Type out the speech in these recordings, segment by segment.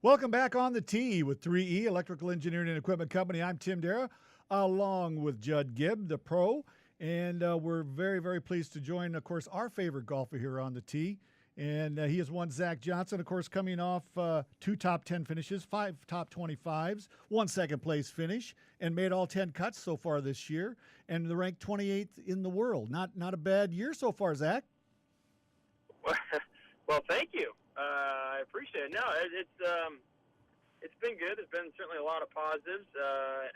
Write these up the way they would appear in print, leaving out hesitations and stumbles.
Welcome back on the tee with 3E Electrical Engineering and Equipment Company. I'm Tim Dara, along with Judd Gibb, the pro, and we're very, very pleased to join, of course, our favorite golfer here on the tee. And he is one Zach Johnson, of course, coming off 2 top 10 finishes, 5 top 25s, 1 second place finish, and made all 10 cuts so far this year, and the ranked 28th in the world. Not a bad year so far, Zach. Well, thank you. I appreciate it. No, it's been good. There's been certainly a lot of positives. I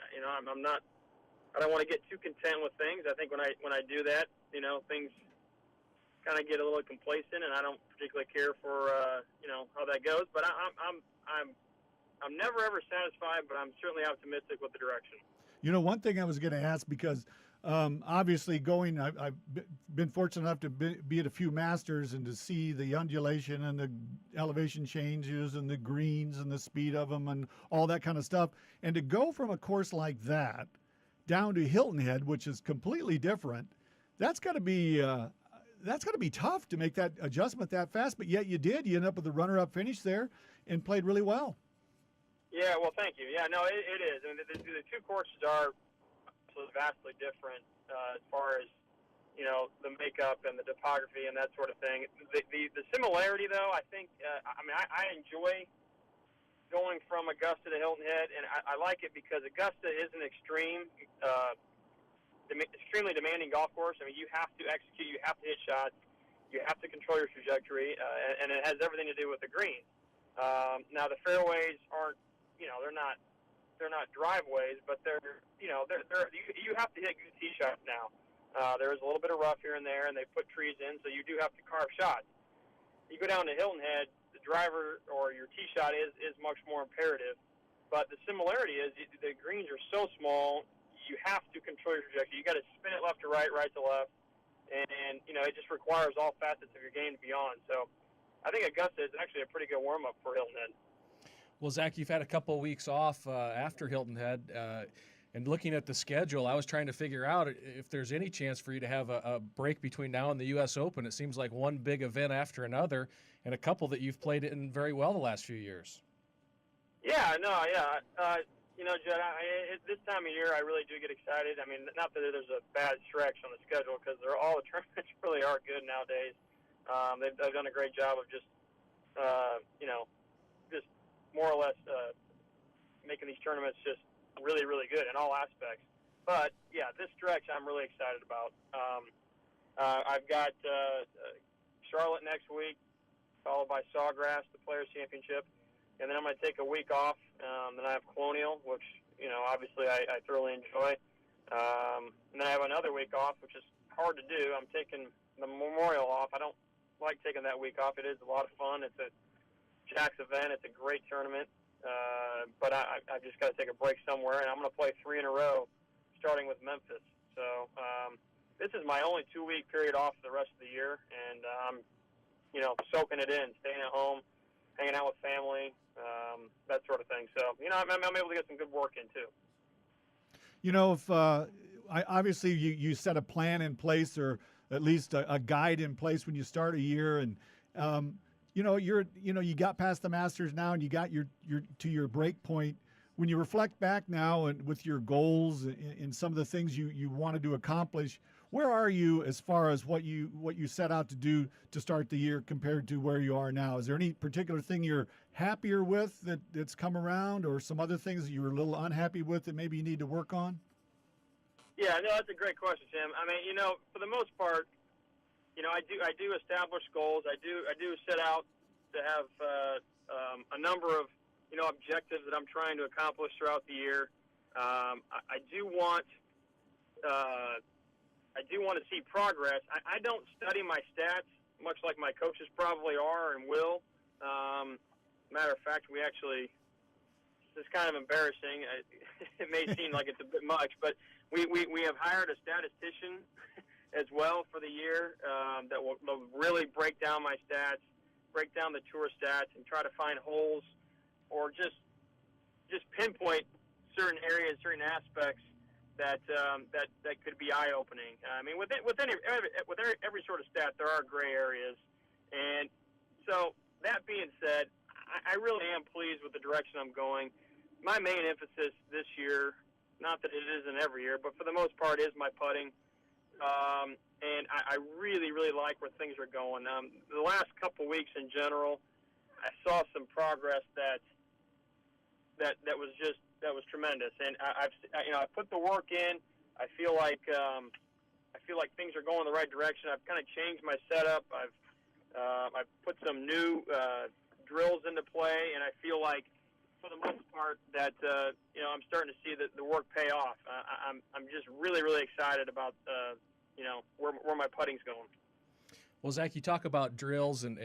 don't want to get too content with things. I think when I do that, things kind of get a little complacent, and I don't particularly care for how that goes. But I'm never ever satisfied, but I'm certainly optimistic with the direction. One thing I was going to ask, because obviously I've been fortunate enough to be at a few Masters and to see the undulation and the elevation changes and the greens and the speed of them and all that kind of stuff. And to go from a course like that down to Hilton Head, which is completely different, that's got to be tough to make that adjustment that fast. But yet you did. You ended up with a runner-up finish there and played really well. Yeah, well, thank you. Yeah, no, it is. I mean, the two courses are vastly different as far as the makeup and the topography and that sort of thing. The similarity, though, I think I enjoy going from Augusta to Hilton Head, and I like it because Augusta is an extremely demanding golf course. I mean, you have to execute, you have to hit shots, you have to control your trajectory, and it has everything to do with the greens. Now the fairways aren't, they're not driveways, but you have to hit good tee shots now. There's a little bit of rough here and there, and they put trees in, so you do have to carve shots. You go down to Hilton Head, the driver or your tee shot is much more imperative, but the similarity is the greens are so small, you have to control your trajectory. You got to spin it left to right, right to left, and it just requires all facets of your game to be on. So I think Augusta is actually a pretty good warm-up for Hilton Head. Well, Zach, you've had a couple of weeks off after Hilton Head, and looking at the schedule, I was trying to figure out if there's any chance for you to have a break between now and the U.S. Open. It seems like one big event after another, and a couple that you've played in very well the last few years. Yeah, no, yeah. Judd, this time of year I really do get excited. I mean, not that there's a bad stretch on the schedule, because all the tournaments really are good nowadays. They've done a great job of just more or less making these tournaments just really, really good in all aspects. But, yeah, this stretch I'm really excited about. I've got Charlotte next week, followed by Sawgrass, the Players' Championship. And then I'm going to take a week off. Then I have Colonial, which, obviously I thoroughly enjoy. And then I have another week off, which is hard to do. I'm taking the Memorial off. I don't like taking that week off. It is a lot of fun. It's a Jack's event. It's a great tournament. But I've just got to take a break somewhere, and I'm going to play 3 in a row, starting with Memphis. So this is my only 2-week period off for the rest of the year, and I'm, soaking it in, staying at home, hanging out with family, that sort of thing. So, I'm able to get some good work in, too. If obviously you set a plan in place, or at least a guide in place when you start a year, and you got past the Masters now, and you got your break point. When you reflect back now and with your goals and some of the things you wanted to accomplish, where are you as far as what you set out to do to start the year compared to where you are now? Is there any particular thing you're happier with that's come around, or some other things that you were a little unhappy with that maybe you need to work on? Yeah, no, that's a great question, Tim. I mean, for the most part, I do establish goals. I do set out to have a number of objectives that I'm trying to accomplish throughout the year. I do want to see progress. I don't study my stats much like my coaches probably are and will. Matter of fact, we actually, this is kind of embarrassing. It may seem like it's a bit much, but we have hired a statistician as well for the year that will really break down my stats, break down the tour stats, and try to find holes or just pinpoint certain areas, certain aspects that could be eye-opening. I mean, with every sort of stat, there are gray areas, and so that being said, I really am pleased with the direction I'm going. My main emphasis this year, not that it isn't every year, but for the most part, is my putting. And I really, really like where things are going. The last couple weeks in general, I saw some progress that was tremendous. And I put the work in. I feel like things are going the right direction. I've kind of changed my setup. I've put some new drills into play, and I feel like, for the most part, that I'm starting to see the work pay off. I'm just really, really excited about where my putting's going. Well, Zach, you talk about drills and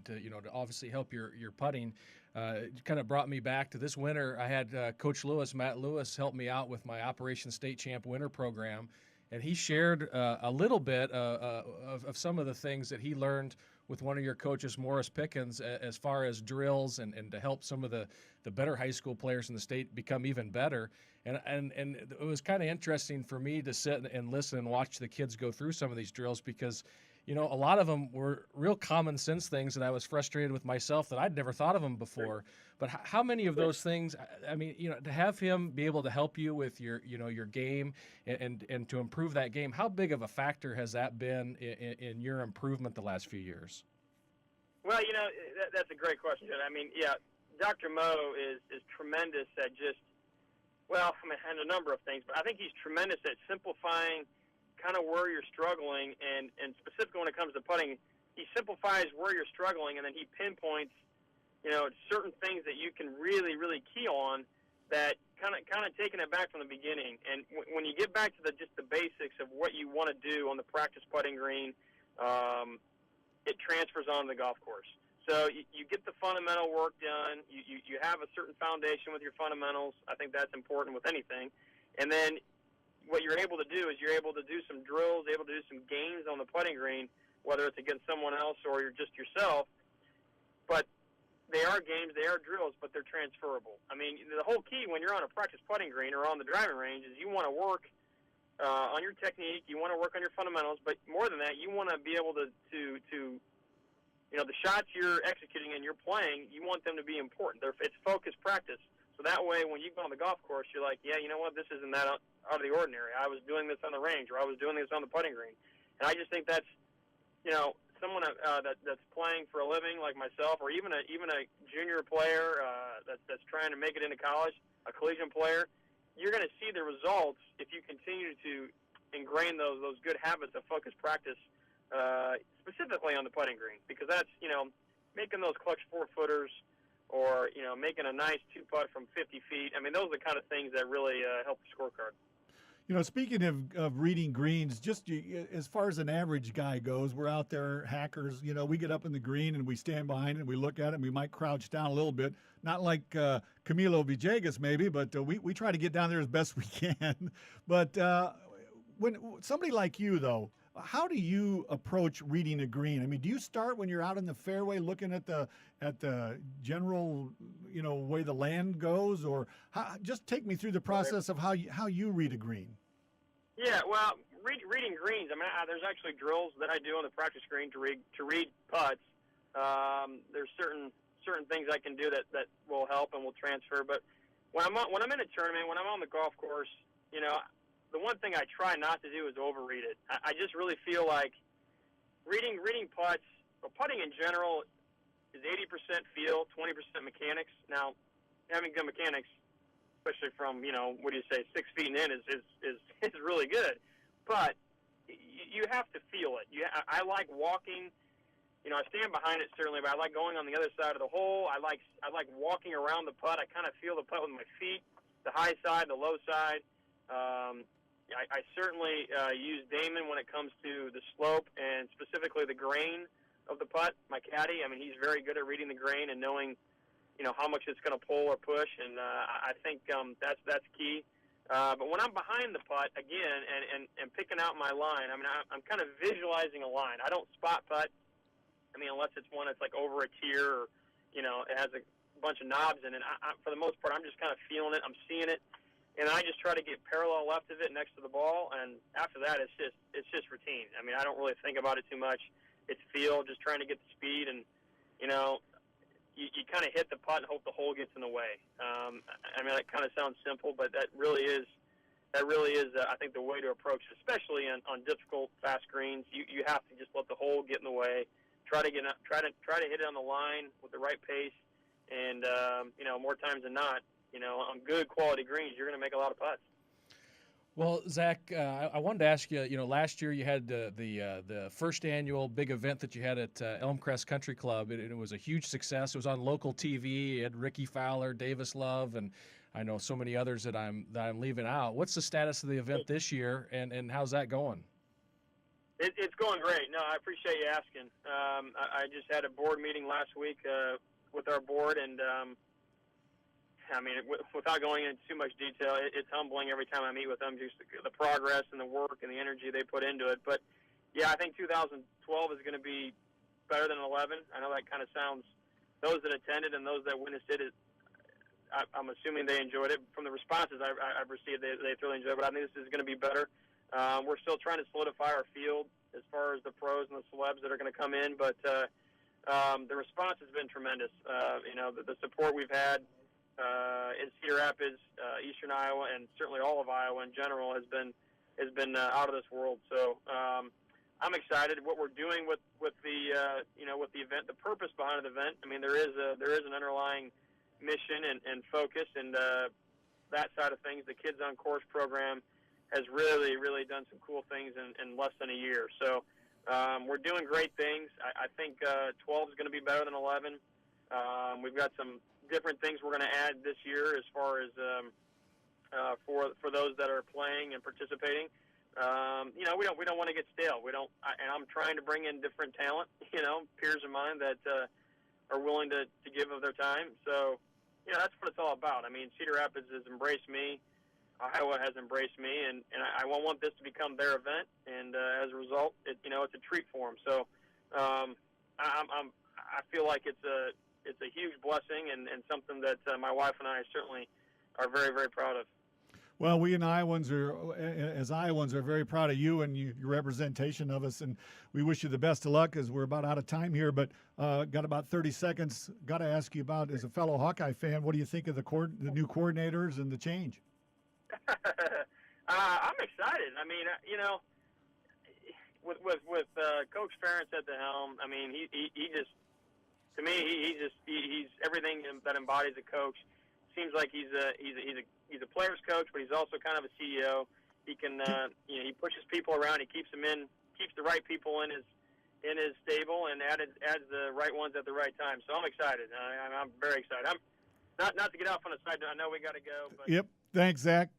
to obviously help your putting. It kind of brought me back to this winter. I had Coach Matt Lewis, help me out with my Operation State Champ Winter program, and he shared a little bit of some of the things that he learned with one of your coaches, Morris Pickens, as far as drills and to help some of the better high school players in the state become even better. And it was kind of interesting for me to sit and listen and watch the kids go through some of these drills because, a lot of them were real common sense things that I was frustrated with myself that I'd never thought of them before. But how many of those things, I mean, to have him be able to help you with your game and to improve that game, how big of a factor has that been in your improvement the last few years? Well, that's a great question. I mean, yeah, Dr. Moe is tremendous at and a number of things, but I think he's tremendous at simplifying kind of where you're struggling, and specifically when it comes to putting, he simplifies where you're struggling, and then he pinpoints, certain things that you can really, really key on that kind of taking it back from the beginning. And when you get back to just the basics of what you want to do on the practice putting green, it transfers on the golf course. So you get the fundamental work done. You have a certain foundation with your fundamentals. I think that's important with anything. And then what you're able to do is you're able to do some drills, able to do some games on the putting green, whether it's against someone else or you're just yourself. But they are games, they are drills, but they're transferable. I mean, the whole key when you're on a practice putting green or on the driving range is you want to work on your technique, you want to work on your fundamentals, but more than that, you want to be able to the shots you're executing and you're playing, you want them to be important. It's focused practice. So that way, when you go on the golf course, you're like, yeah, you know what, this isn't that out of the ordinary. I was doing this on the range, or I was doing this on the putting green. And I just think that's, someone that's playing for a living like myself, or even a junior player that's trying to make it into college, a collegiate player, you're going to see the results if you continue to ingrain those good habits of focused practice, specifically on the putting green, because that's, making those clutch 4-footers, or making a nice 2-putt from 50 feet. I mean, those are the kind of things that really help the scorecard. Speaking of reading greens, just as far as an average guy goes, we're out there, hackers, we get up in the green and we stand behind it and we look at it and we might crouch down a little bit. Not like Camilo Villegas maybe, but we try to get down there as best we can. But when somebody like you, though, how do you approach reading a green? I mean, do you start when you're out in the fairway looking at the general, way the land goes, or just take me through the process of how you read a green? Yeah, well, reading greens. I mean, there's actually drills that I do on the practice green to read putts. There's certain things I can do that will help and will transfer. But when I'm in a tournament, when I'm on the golf course, the one thing I try not to do is overread it. I just really feel like reading putts, or putting in general, is 80% feel, 20% mechanics. Now, having good mechanics, especially from 6 feet and in, is really good. But you have to feel it. I like walking. I stand behind it certainly, but I like going on the other side of the hole. I like walking around the putt. I kind of feel the putt with my feet, the high side, the low side. I certainly use Damon when it comes to the slope and specifically the grain of the putt. My caddy, I mean, he's very good at reading the grain and knowing, how much it's going to pull or push, and I think that's key. But when I'm behind the putt again and picking out my line, I mean, I'm kind of visualizing a line. I don't spot putt. I mean, unless it's one that's like over a tier, or it has a bunch of knobs in it. For the most part, I'm just kind of feeling it. I'm seeing it. And I just try to get parallel left of it next to the ball, and after that, it's just routine. I mean, I don't really think about it too much. It's feel, just trying to get the speed, and you kind of hit the putt and hope the hole gets in the way. I mean, that kind of sounds simple, but that really is I think the way to approach it, especially on difficult fast greens. You have to just let the hole get in the way. Try to hit it on the line with the right pace, and more times than not, on good quality greens, you're going to make a lot of putts. Well, Zach, I wanted to ask you. Last year you had the first annual big event that you had at Elmcrest Country Club. It was a huge success. It was on local TV. You had Ricky Fowler, Davis Love, and I know so many others that I'm leaving out. What's the status of the event this year, and how's that going? It's going great. No, I appreciate you asking. I just had a board meeting last week with our board, and I mean, without going into too much detail, it's humbling every time I meet with them, just the progress and the work and the energy they put into it. But, yeah, I think 2012 is going to be better than 11. I know that kind of sounds – those that attended and those that witnessed it, I'm assuming they enjoyed it. From the responses I've received, they thoroughly enjoyed it. But I think this is going to be better. We're still trying to solidify our field as far as the pros and the celebs that are going to come in. But the response has been tremendous. The support we've had – in Cedar Rapids, Eastern Iowa, and certainly all of Iowa in general has been out of this world. So I'm excited. What we're doing with the event, the purpose behind the event. I mean, there is an underlying mission and focus, and that side of things. The Kids on Course program has really done some cool things in less than a year. So we're doing great things. I think 12 is going to be better than 11. We've got some different things we're going to add this year as far as for those that are playing and participating. We don't want to get stale. And I'm trying to bring in different talent. Peers of mine that are willing to give of their time. So that's what it's all about. I mean, Cedar Rapids has embraced me. Iowa has embraced me, and I want this to become their event. And as a result, it's a treat for them. So I feel like it's a huge blessing and something that my wife and I certainly are very, very proud of. Well, we Iowans are very proud of you and your representation of us, and we wish you the best of luck as we're about out of time here, but got about 30 seconds. Got to ask you about, as a fellow Hawkeye fan, what do you think of the new coordinators and the change? I'm excited. I mean, with Coach Ferentz at the helm, I mean, he just, to me, he's everything that embodies a coach. Seems like he's a player's coach, but he's also kind of a CEO. He can he pushes people around. He keeps the right people in his stable, and adds the right ones at the right time. So I'm excited. I'm very excited. I'm not to get off on a side note. I know we got to go. But Yep. Thanks, Zach.